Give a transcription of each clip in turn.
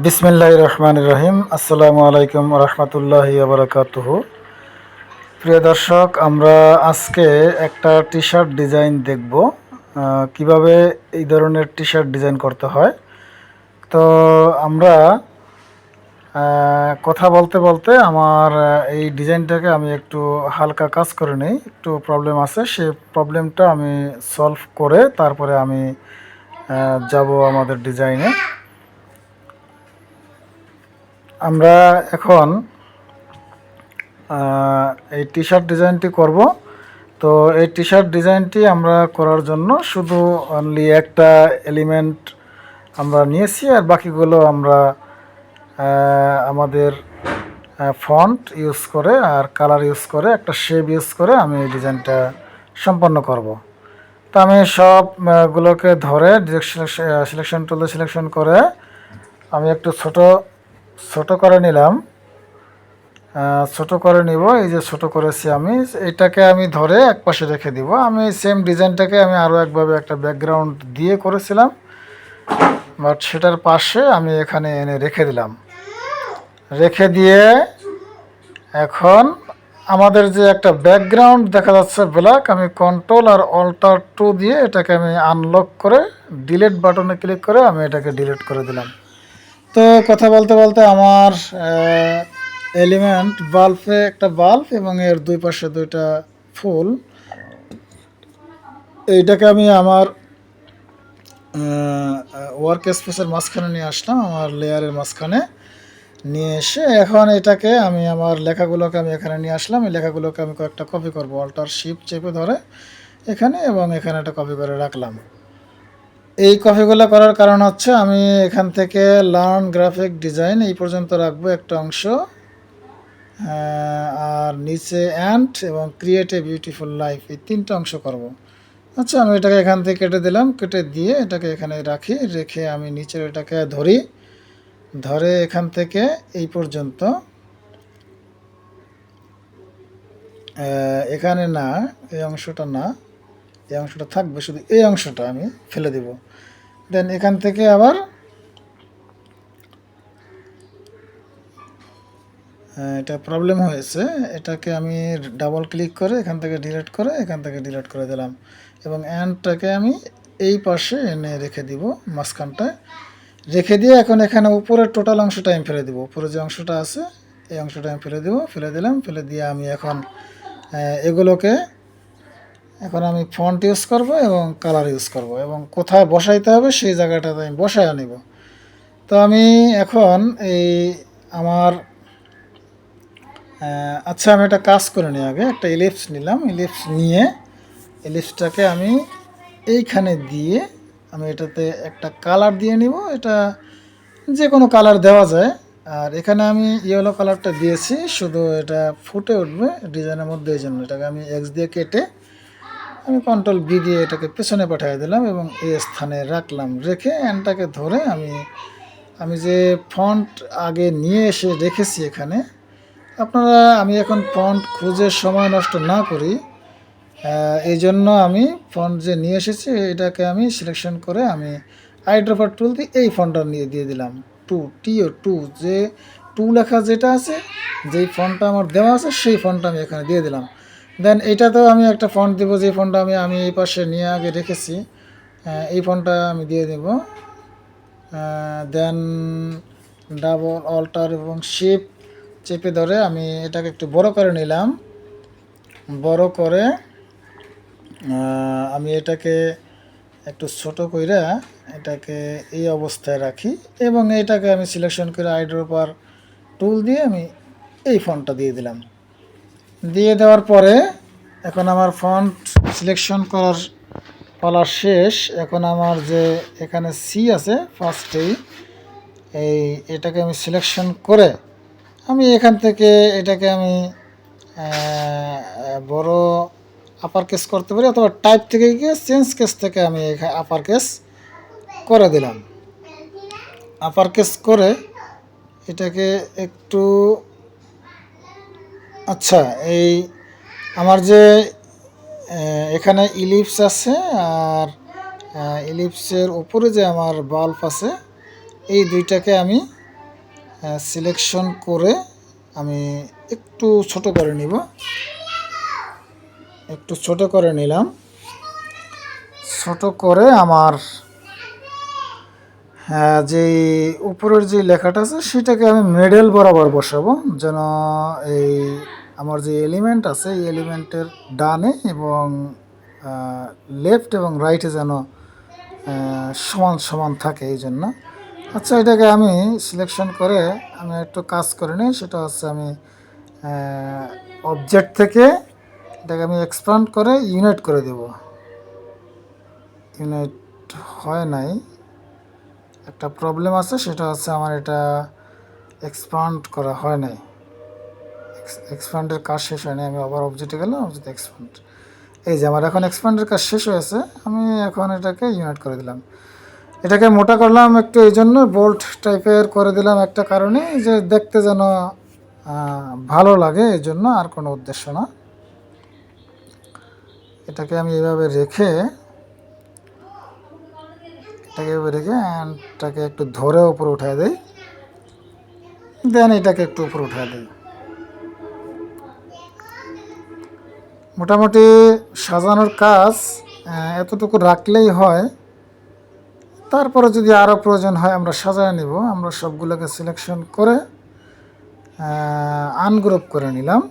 বিসমিল্লাহির রহমানির রহিম। আসসালামু আলাইকুম রহমতুল্লাহি বারাকাতুহু। প্রিয় দর্শক, আমরা আজকে একটা টি শার্ট ডিজাইন দেখব, কিভাবে এই ধরনের টি শার্ট ডিজাইন করতে হয়। তো আমরা কথা বলতে বলতে আমার এই ডিজাইনটাকে আমি একটু হালকা কাজ করে নিই। একটু প্রবলেম আছে, সেই প্রবলেমটা আমি সলভ করে তারপরে আমি যাব আমাদের ডিজাইনে। আমরা এখন এই টি শার্ট ডিজাইনটি করব। তো এই টি শার্ট ডিজাইনটি আমরা করার জন্য শুধু অনলি একটা এলিমেন্ট আমরা নিয়েছি, আর বাকিগুলো আমরা আমাদের ফন্ট ইউজ করে আর কালার ইউজ করে একটা শেপ ইউজ করে আমি এই ডিজাইনটা সম্পন্ন করব। তো আমি সবগুলোকে ধরে সিলেকশন টুলে সিলেকশন করে আমি একটু ছোট ছোট করে নিলাম। ছোট করে নিব, এই যে ছোট করেছি আমি, এটাকে আমি ধরে এক পাশে রেখে দিব। আমি সেম ডিজাইনটাকে আমি আরও একভাবে একটা ব্যাকগ্রাউন্ড দিয়ে করেছিলাম, বাট সেটার পাশে আমি এখানে এনে রেখে দিলাম। রেখে দিয়ে এখন আমাদের যে একটা ব্যাকগ্রাউন্ড দেখা যাচ্ছে ব্ল্যাক, আমি কন্ট্রোল আর অল্টার 2 দিয়ে এটাকে আমি আনলক করে ডিলিট বাটনে ক্লিক করে আমি এটাকে ডিলিট করে দিলাম। তো কথা বলতে বলতে আমার এলিমেন্ট বাল্বে একটা বাল্ব এবং এর দুই পাশে দুইটা ফুল, এইটাকে আমি আমার ওয়ার্ক স্পেসের মাঝখানে নিয়ে আসলাম, আমার লেয়ারের মাঝখানে নিয়ে এসে এখন এটাকে আমি আমার লেখাগুলোকে আমি এখানে নিয়ে আসলাম। এই লেখাগুলোকে আমি কয়েকটা কপি করব, অল্টার শিফট চেপে ধরে এখানে এবং এখানে একটা কপি করে রাখলাম। এই কপিগুলো করার কারণ হচ্ছে আমি এখান থেকে লার্ন গ্রাফিক ডিজাইন এই পর্যন্ত রাখবো একটা অংশ, আর নিচে অ্যান্ড এবং ক্রিয়েট এ বিউটিফুল লাইফ এই তিনটা অংশ করব। আচ্ছা, আমি এটাকে এখান থেকে কেটে দিলাম, কেটে দিয়ে এটাকে এখানে রাখি, রেখে আমি নিচের এটাকে ধরি, ধরে এখান থেকে এই পর্যন্ত, এখানে না, এই অংশটা না, এই অংশটা থাকবে, শুধু এই অংশটা আমি ফেলে দেব। দেন এখান থেকে আবার এটা প্রবলেম হয়েছে, এটাকে আমি ডাবল ক্লিক করে এখান থেকে ডিলিট করে এখান থেকে ডিলিট করে দিলাম এবং অ্যান্ডটাকে আমি এই পাশে এনে রেখে দিব মাঝখানটায়। রেখে দিয়ে এখন এখানে উপরের টোটাল অংশটা আমি ফেলে দেবো, উপরে যে অংশটা আছে এই অংশটা আমি ফেলে দেবো, ফেলে দিলাম। ফেলে দিয়ে আমি এখন এগুলোকে এখন আমি ফন্ট ইউজ করব এবং কালার ইউজ করব এবং কোথায় বসাইতে হবে সেই জায়গাটাতে আমি বসায় আনিব। তো আমি এখন এই আমার আচ্ছা, আমি একটা কাজ করে নিই, আগে একটা ইলিপস নিলাম, ইলিপস নিয়ে ইলিপসটাকে আমি এইখানে দিয়ে আমি এটাতে একটা কালার দিয়ে নিব। এটা যে কোনো কালার দেওয়া যায়, আর এখানে আমি ইয়েলো কালারটা দিয়েছি, শুধু এটা ফুটে উঠবে ডিজাইনের মধ্যে, এই জন্য এটাকে আমি এক্স দিয়ে কেটে আমি কন্ট্রোল বি দিয়ে এটাকে পেছনে পাঠিয়ে দিলাম এবং এই স্থানে রাখলাম। রেখে অ্যান্ডটাকে ধরে আমি যে ফন্ট আগে নিয়ে এসে রেখেছি এখানে, আপনারা, আমি এখন ফন্ট খুঁজে সময় নষ্ট না করি, এই জন্য আমি ফন্ট যে নিয়ে এসেছি এটাকে আমি সিলেকশন করে আমি আইড্রপার টুল দিয়ে এই ফন্টটা নিয়ে দিয়ে দিলাম, টু যে টু লেখা যেটা আছে, যেই ফন্টটা আমার দেওয়া আছে সেই ফন্টটা আমি এখানে দিয়ে দিলাম। দেন এইটাতেও আমি একটা ফন্ট দেবো, যে ফন্টটা আমি এই পাশে নিয়ে আগে রেখেছি, এই ফন্টটা আমি দিয়ে দেব। দেন ডাবল অল্টার এবং শিফট চেপে ধরে আমি এটাকে একটু বড় করে নিলাম। বড় করে আমি এটাকে একটু ছোট কইরা এটাকে এই অবস্থায় রাখি এবং এটাকে আমি সিলেকশন করে আইড্রপার টুল দিয়ে আমি এই ফন্টটা দিয়ে দিলাম। দিয়ে দেওয়ার পরে এখন আমার ফন্ট সিলেকশন করার পালা শেষ। এখন আমার যে এখানে সি আছে ফার্স্টেই, এটাকে আমি সিলেকশন করে আমি এখান থেকে এটাকে আমি বড় আপার কেস করতে পারি, অথবা টাইপ থেকে গিয়ে চেঞ্জ কেস থেকে আমি এখানে আপার কেস করে দিলাম। আপার কেস করে এটাকে একটু, আচ্ছা, এই আমার যে এখানে ইলিপস আছে আর ইলিপসের উপরে যে আমার বাল্ব আছে, এই দুইটাকে আমি সিলেকশন করে আমি একটু ছোট করে নিব, একটু ছোট করে নিলাম। ছোট করে আমার যেই উপরের যে লেখাটা আছে সেটাকে আমি মিডল বরাবর বসাবো, যেন এই আমার যে এলিমেন্ট আছে এই এলিমেন্টের ডানে এবং লেফট এবং রাইটে যেন সমান সমান থাকে এই জন্য। আচ্ছা, এটাকে আমি সিলেকশন করে আমি একটু কাজ করে নিই। সেটা হচ্ছে আমি অবজেক্ট থেকে এটাকে আমি এক্সপ্যান্ড করে ইউনিট করে দেব। ইউনিট হয় নাই, একটা প্রবলেম আছে, সেটা হচ্ছে আমার এটা এক্সপ্যান্ড করা হয় নাই, এক্সপ্যান্ডের কাজ শেষ হয় নাই। আমি আবার অবজেক্টে গেলাম, অবজেক্ট এক্সপ্যান্ড, এই যে আমার এখন এক্সপ্যান্ডের কাজ শেষ হয়েছে। আমি এখন এটাকে ইউনিট করে দিলাম, এটাকে মোটা করলাম একটু, এই জন্য বোল্ট টাইপের করে দিলাম একটা কারণে, যে দেখতে যেন ভালো লাগে, এই জন্য, আর কোনো উদ্দেশ্য না। এটাকে আমি এভাবে রেখে এটাকে একটু ধরে উপরে উঠায় দেই, দেন এটাকে একটু উপরে উঠায় দিই। মোটামুটি সাজানোর কাজ এতটুকু রাখলেই হয়। তারপরে যদি আরও প্রয়োজন হয় আমরা সাজায় নিব। আমরা সবগুলোকে সিলেকশন করে আনগ্রুপ করে নিলাম।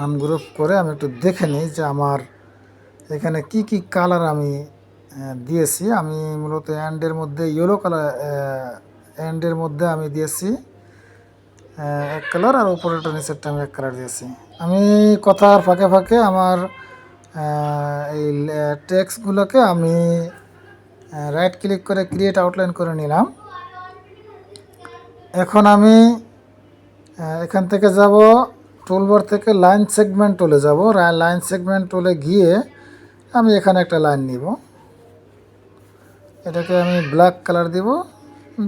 আনগ্রুপ করে আমি একটু দেখে নিই যে আমার এখানে কি কি কালার আমি দিয়েছি। আমি মূলত অ্যান্ডের মধ্যে ইয়েলো কালার, অ্যান্ডের মধ্যে আমি দিয়েছি এক কালার, আর উপরেটা নিচেরটা আমি এক কালার দিয়েছি। আমি কথার ফাঁকে ফাঁকে আমার এই টেক্সটগুলোকে আমি রাইট ক্লিক করে ক্রিয়েট আউটলাইন করে নিলাম। এখন আমি এখান থেকে যাব, টুলবার থেকে লাইন সেগমেন্ট টুলে যাব। লাইন সেগমেন্ট টুলে গিয়ে আমি এখানে একটা লাইন নিব, এটাকে আমি ব্ল্যাক কালার দিব,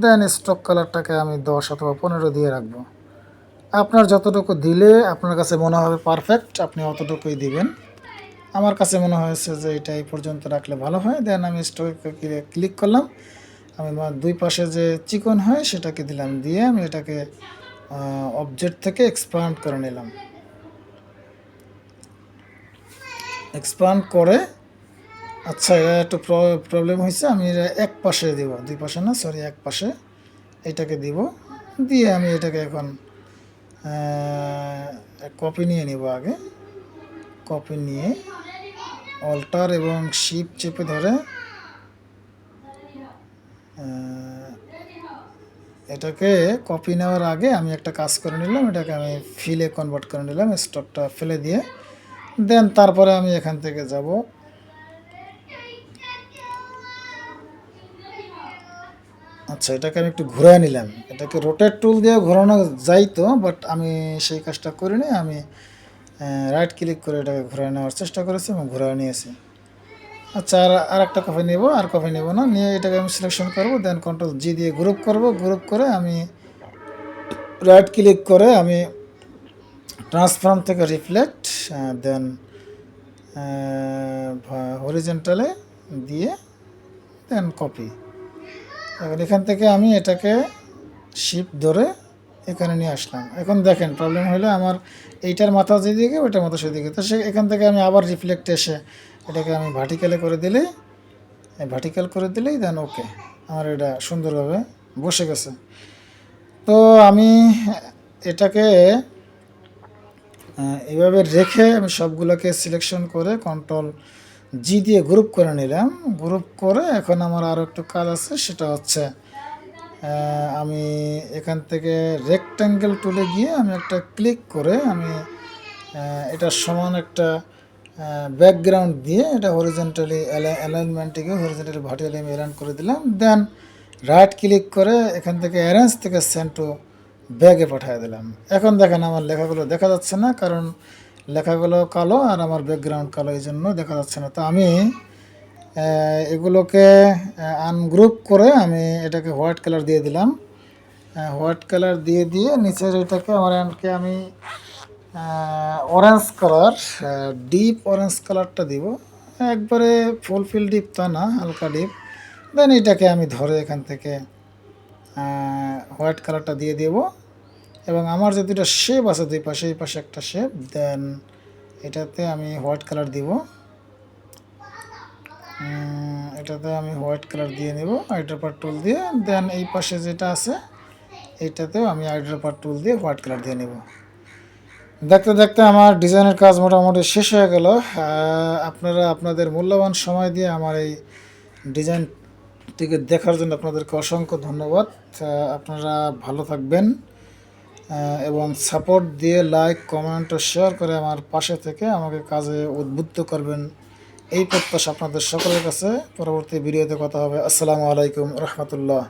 দেন স্ট্রোক কালারটাকে আমি 10 অথবা 15 দিয়ে রাখবো। আপনার যতটুকু দিলে আপনার কাছে মনে হবে পারফেক্ট, আপনি অতটুকুই দিবেন। আমার কাছে মনে হয়েছে যে এটা এই পর্যন্ত রাখলে ভালো হয়। দেন আমি স্ট্রোকে ক্লিক করলাম, আমি দুই পাশে যে চিকন হয় সেটাকে দিলাম, দিয়ে আমি এটাকে অবজেক্ট থেকে এক্সপ্যান্ড করে নিলাম। এক্সপ্যান্ড করে, আচ্ছা এটা একটু প্রবলেম হয়েছে, আমি এটা এক পাশে দিব, দুই পাশে না, সরি এক পাশে এটাকে দিব। দিয়ে আমি এটাকে এখন কপি নিয়ে নিব। আগে কপি নিয়ে অল্টার এবং শিফট চেপে ধরে এটাকে কপি নেওয়ার আগে আমি একটা কাজ করে নিলাম, এটাকে আমি ফিলে কনভার্ট করে নিলাম, স্টকটা ফেলে দিয়ে। দেন তারপরে আমি এখান থেকে যাব, আচ্ছা এটাকে আমি একটু ঘুরায় নিলাম। এটাকে রোটেট টুল দিয়ে ঘোরানো যাইতো, বাট আমি সেই কাজটা করিনি। আমি রাইট ক্লিক করে এটাকে ঘুরায় নেওয়ার চেষ্টা করেছি এবং ঘুরায় নিয়েছি। আচ্ছা, আর একটা কপি নেব, আর কপি নেব না, নিয়ে এটাকে আমি সিলেকশন করব, দেন কন্ট্রোল জি দিয়ে গ্রুপ করব। গ্রুপ করে আমি রাইট ক্লিক করে আমি ট্রান্সফর্ম থেকে রিফ্লেক্ট, দেন হরিজেন্টালে দিয়ে দেন কপি। এখন এখান থেকে আমি এটাকে শিফট ধরে এখানে নিয়ে আসলাম। এখন দেখেন প্রবলেম হলে আমার এইটার মাথা যেদিকে ওইটার মাথা সেদিকে, তো এখান থেকে আমি আবার রিফ্লেক্ট এসে এটাকে আমি ভার্টিক্যালে করে দিলেই, ভার্টিক্যাল করে দিলেই দেন ওকে, আমার এটা সুন্দরভাবে বসে গেছে। তো আমি এটাকে এভাবে রেখে আমি সবগুলোকে সিলেকশন করে কন্ট্রোল জি দিয়ে গ্রুপ করে নিলাম। গ্রুপ করে এখন আমার আরও একটু কাজ আছে, সেটা হচ্ছে আমি এখান থেকে রেক্ট্যাঙ্গেল টুলে গিয়ে আমি একটা ক্লিক করে আমি এটার সমান একটা ব্যাকগ্রাউন্ড দিয়ে এটা হরিজেন্টালি অ্যালাইনমেন্টটিকে হরিজেন্টালি ভার্টিক্যালি আমি অ্যালাইন করে দিলাম। দেন রাইট ক্লিক করে এখান থেকে অ্যারেঞ্জ থেকে সেন্ড টু ব্যাগে পাঠিয়ে দিলাম। এখন দেখেন আমার লেখাগুলো দেখা যাচ্ছে না, কারণ লেখাগুলো কালো আর আমার ব্যাকগ্রাউন্ড কালো, এই জন্য দেখা যাচ্ছে না। তো আমি এগুলোকে আনগ্রুপ করে আমি এটাকে হোয়াইট কালার দিয়ে দিলাম। হোয়াইট কালার দিয়ে দিয়ে নিচের এটাকে আমার এন্ডকে আমি অরেঞ্জ কালার, ডিপ অরেঞ্জ কালারটা দিব, একবারে ফুলফিল ডিপ তা না, হালকা ডিপ। দেন এটাকে আমি ধরে এখান থেকে হোয়াইট কালারটা দিয়ে দেব। এবং আমার যে দুটো শেপ আছে দুই পাশে, এই পাশে একটা শেপ, দেন এটাতে আমি হোয়াইট কালার দিব। এটাতে আমি হোয়াইট কালার দিয়ে নেব আইড্রপার টুল দিয়ে। দেন এই পাশে যেটা আছে এইটাতেও আমি আইড্রপার টুল দিয়ে হোয়াইট কালার দিয়ে নেব। দেখতে দেখতে আমার ডিজাইনের কাজ মোটামুটি শেষ হয়ে গেল। আপনারা আপনাদের মূল্যবান সময় দিয়ে আমার এই ডিজাইনটিকে দেখার জন্য আপনাদেরকে অসংখ্য ধন্যবাদ। আপনারা ভালো থাকবেন এবং সাপোর্ট দিয়ে লাইক, কমেন্ট ও শেয়ার করে আমার পাশে থেকে আমাকে কাজে উদ্বুদ্ধ করবেন, এই প্রত্যাশা আপনাদের সকলের কাছে। পরবর্তী ভিডিওতে কথা হবে। আসসালামু আলাইকুম রহমতুল্লাহ।